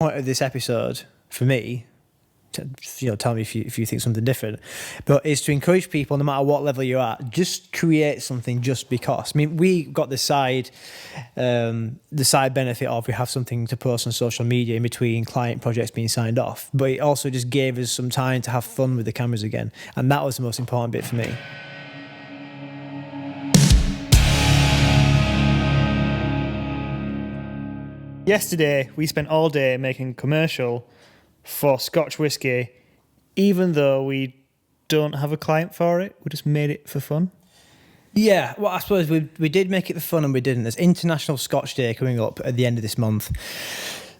Point of this episode for me, tell me if you think something different, but is to encourage people, no matter what level you're at, just create something just because. I mean, we got the side benefit of we have something to post on social media in between client projects being signed off, but it also just gave us some time to have fun with the cameras again, and that was the most important bit for me. Yesterday, we spent all day making a commercial for Scotch whiskey, even though we don't have a client for it. We just made it for fun. Yeah, well, I suppose we did make it for fun and we didn't. There's International Scotch Day coming up at the end of this month.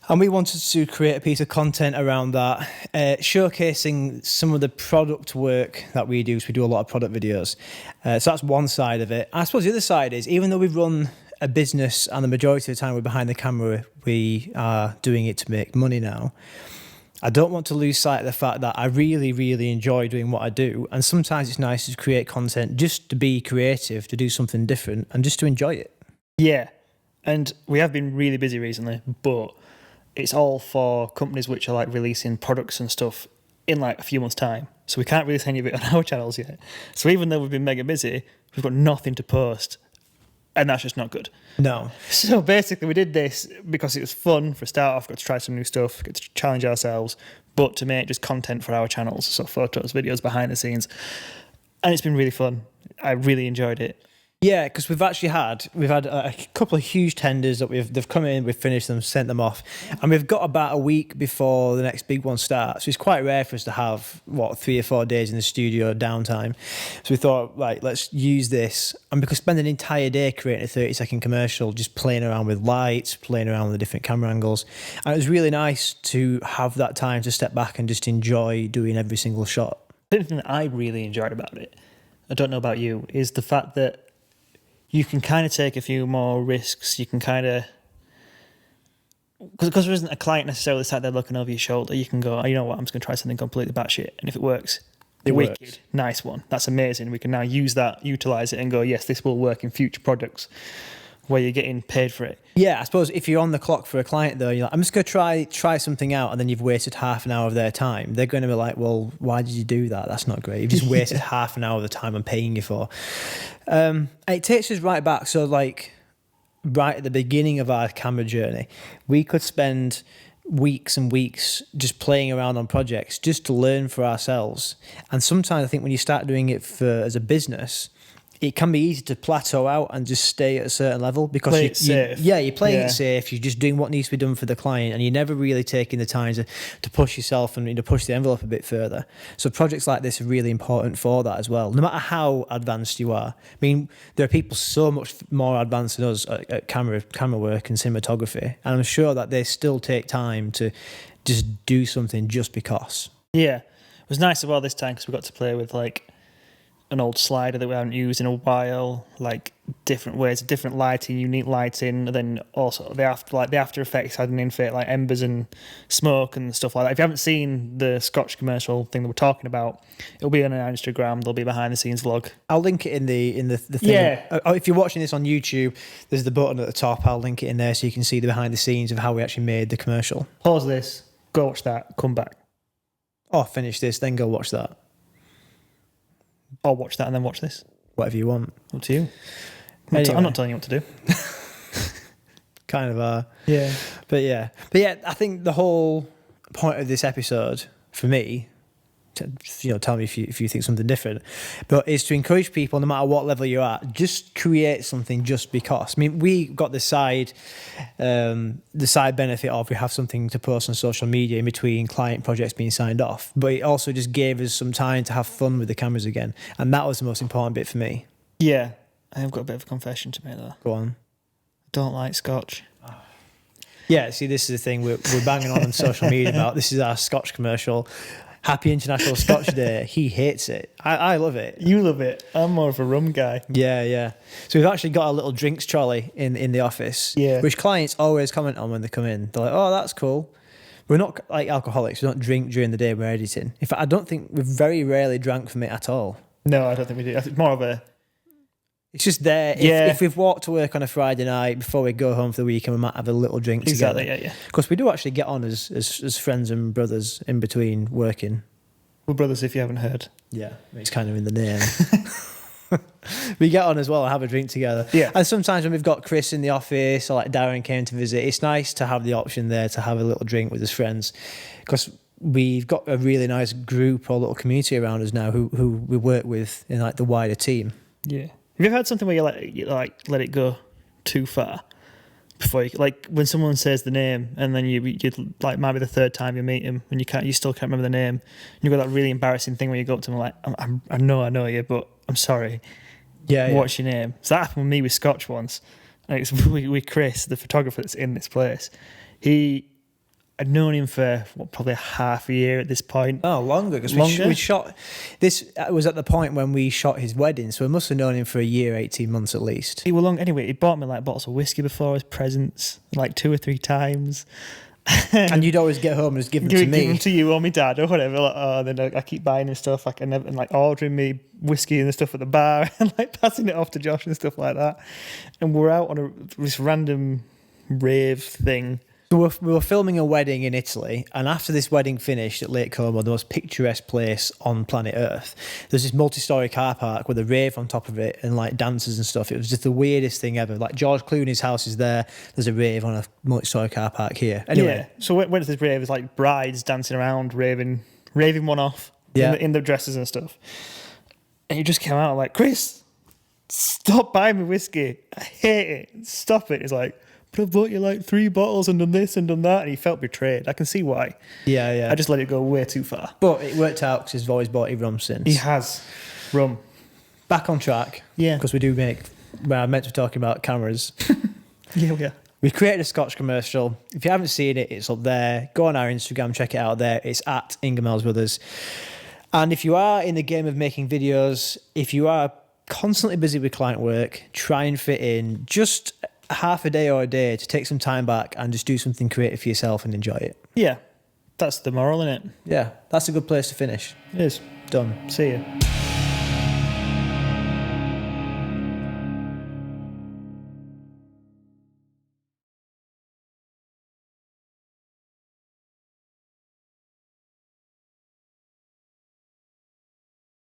And we wanted to create a piece of content around that, showcasing some of the product work that we do. So we do a lot of product videos. So that's one side of it. I suppose the other side is, even though we run a business and the majority of the time we're behind the camera, we are doing it to make money now, I don't want to lose sight of the fact that I really, really enjoy doing what I do. And sometimes it's nice to create content just to be creative, to do something different and just to enjoy it. Yeah, and we have been really busy recently, but it's all for companies which are like releasing products and stuff in like a few months' time. So we can't release any of it on our channels yet. So even though we've been mega busy, we've got nothing to post. And that's just not good. No. So basically we did this because it was fun for a start off, got to try some new stuff, get to challenge ourselves, but to make just content for our channels, so photos, videos, behind the scenes. And it's been really fun. I really enjoyed it. Yeah, because we've had a couple of huge tenders that they've come in, we've finished them, sent them off, and we've got about a week before the next big one starts. So it's quite rare for us to have 3 or 4 days in the studio downtime. So we thought, right, let's use this, and because spend an entire day creating a 30-second commercial, just playing around with lights, playing around with the different camera angles, and it was really nice to have that time to step back and just enjoy doing every single shot. The thing that I really enjoyed about it, I don't know about you, is the fact that you can kind of take a few more risks. You can kind of, because there isn't a client necessarily sat there looking over your shoulder, you can go, oh, you know what, I'm just going to try something completely batshit. And if it works, wicked, nice one. That's amazing. We can now use that, utilise it and go, yes, this will work in future projects where you're getting paid for it. Yeah, I suppose if you're on the clock for a client though, you're like, I'm just going to try something out, and then you've wasted half an hour of their time. They're going to be like, well, why did you do that? That's not great. You've just wasted half an hour of the time I'm paying you for. It takes us right back. So like right at the beginning of our camera journey, we could spend weeks and weeks just playing around on projects just to learn for ourselves. And sometimes I think when you start doing it as a business, it can be easy to plateau out and just stay at a certain level because you're playing it safe. You're just doing what needs to be done for the client, and you're never really taking the time to push yourself and push the envelope a bit further. So projects like this are really important for that as well. No matter how advanced you are, I mean, there are people so much more advanced than us at camera work and cinematography, and I'm sure that they still take time to just do something just because. Yeah, it was nice as well this time because we got to play with like an old slider that we haven't used in a while, like different ways, different lighting, unique lighting, and then also the After Effects had an in-fate like embers and smoke and stuff like that. If you haven't seen the Scotch commercial thing that we're talking about, it'll be on our Instagram. There'll be a behind the scenes vlog. I'll link it in the thing. Yeah. If you're watching this on YouTube, there's the button at the top. I'll link it in there so you can see the behind the scenes of how we actually made the commercial. Pause this, go watch that, come back. Or finish this, then go watch that. Or watch that and then watch this. Whatever you want. Up to you. Anyway. I'm not telling you what to do. Kind of are. Yeah. But yeah, I think the whole point of this episode, for me, tell me if you think something different, but is to encourage people, no matter what level you're at, just create something just because. I mean, we got the side benefit of we have something to post on social media in between client projects being signed off, but it also just gave us some time to have fun with the cameras again, and that was the most important bit for me. Yeah, I have got a bit of a confession to make though. Go on. I don't like Scotch. Yeah, see, this is the thing we're banging on social media about. This is our Scotch commercial. Happy International Scotch Day. He hates it. I love it. You love it. I'm more of a rum guy. Yeah. So we've actually got a little drinks trolley in the office, which clients always comment on when they come in. They're like, oh, that's cool. We're not like alcoholics. We don't drink during the day we're editing. In fact, I don't think we've very rarely drank from it at all. No, I don't think we do. It's more of a It's just there. If we've walked to work on a Friday night before we go home for the weekend, we might have a little drink together. Exactly, yeah. Because we do actually get on as friends and brothers in between working. We're brothers, if you haven't heard. Yeah, it's kind of in the name. We get on as well and have a drink together. Yeah. And sometimes when we've got Chris in the office or like Darren came to visit, it's nice to have the option there to have a little drink with his friends, because we've got a really nice group or little community around us now who we work with in like the wider team. Yeah. Have you ever had something where you let it go too far before you, like when someone says the name and then you like might be the third time you meet him and you still can't remember the name, and you've got that really embarrassing thing where you go up to him like, I know you, but I'm sorry. Yeah. What's your name? So that happened with me with Scotch once. And it's with Chris, the photographer that's in this place. I'd known him for probably half a year at this point. Oh, longer, because we shot this. Was at the point when we shot his wedding, so we must have known him for a year, 18 months at least. He was long anyway. He bought me like bottles of whiskey before as presents, like 2 or 3 times. And you'd always get home and just give them to me. Give them to you or my dad or whatever. Like, then I keep buying him stuff. Like and like ordering me whiskey and stuff at the bar and like passing it off to Josh and stuff like that. And we're out on this random rave thing. So we were filming a wedding in Italy, and after this wedding finished at Lake Como, the most picturesque place on planet Earth, there's this multi-storey car park with a rave on top of it and like dancers and stuff. It was just the weirdest thing ever. Like George Clooney's house is there. There's a rave on a multi-storey car park here. Anyway, yeah. So went to this rave. It's like brides dancing around, raving one off in the dresses and stuff. And he just came out like, Chris, stop buying me whiskey. I hate it. Stop it. It's like, but I've bought you like 3 bottles and done this and done that. And he felt betrayed. I can see why. Yeah. I just let it go way too far. But it worked out because he's always bought you rum since. He has. Rum. Back on track. Yeah. Because we do I meant to be talking about cameras. Yeah. We created a Scotch commercial. If you haven't seen it, it's up there. Go on our Instagram, check it out there. It's at Ingamells Brothers. And if you are in the game of making videos, if you are constantly busy with client work, try and fit in just half a day or a day to take some time back and just do something creative for yourself and enjoy it. Yeah. That's the moral, isn't it? Yeah, that's a good place to finish. It is. Done. See you.